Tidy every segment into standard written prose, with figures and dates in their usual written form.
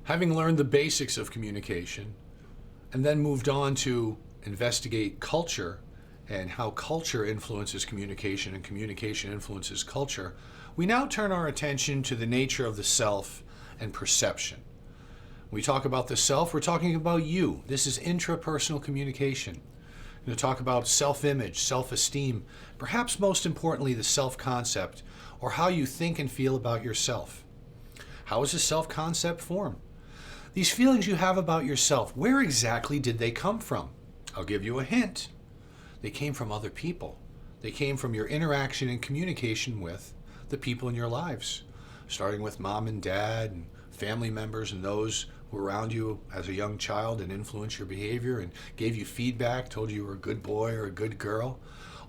Having learned the basics of communication and then moved on to investigate culture and how culture influences communication and communication influences culture, we now turn our attention to the nature of the self and perception. When we talk about the self, we're talking about you. This is intrapersonal communication. We're going to talk about self-image, self-esteem, perhaps most importantly the self-concept, or how you think and feel about yourself. How is a self-concept formed? These feelings you have about yourself, where exactly did they come from? I'll give you a hint. They came from other people. They came from your interaction and communication with the people in your lives, starting with mom and dad and family members and those who were around you as a young child and influenced your behavior and gave you feedback, told you were a good boy or a good girl.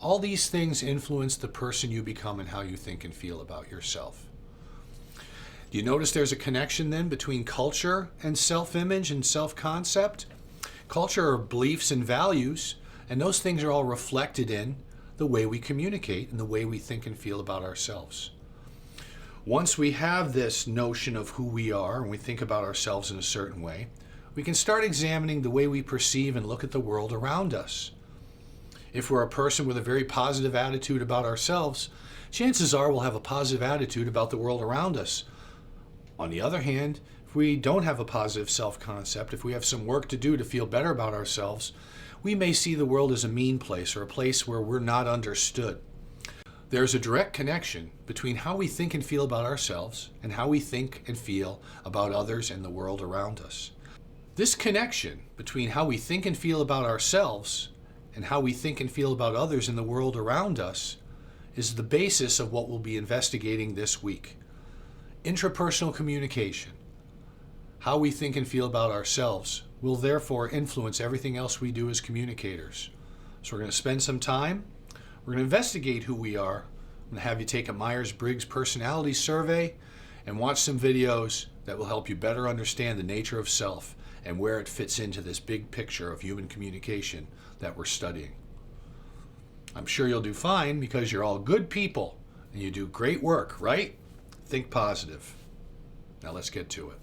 All these things influence the person you become and how you think and feel about yourself. Do you notice there's a connection then between culture and self-image and self-concept? Culture are beliefs and values, and those things are all reflected in the way we communicate and the way we think and feel about ourselves. Once we have this notion of who we are and we think about ourselves in a certain way, we can start examining the way we perceive and look at the world around us. If we're a person with a very positive attitude about ourselves, chances are we'll have a positive attitude about the world around us. On the other hand, if we don't have a positive self-concept, if we have some work to do to feel better about ourselves, we may see the world as a mean place or a place where we're not understood. There's a direct connection between how we think and feel about ourselves and how we think and feel about others and the world around us. This connection between how we think and feel about ourselves and how we think and feel about others in the world around us is the basis of what we'll be investigating this week. Intrapersonal communication. How we think and feel about ourselves will therefore influence everything else we do as communicators. So we're going to spend some time. We're going to investigate who we are. I'm going to have you take a Myers-Briggs personality survey and watch some videos that will help you better understand the nature of self and where it fits into this big picture of human communication that we're studying. I'm sure you'll do fine because you're all good people and you do great work, right? Think positive. Now let's get to it.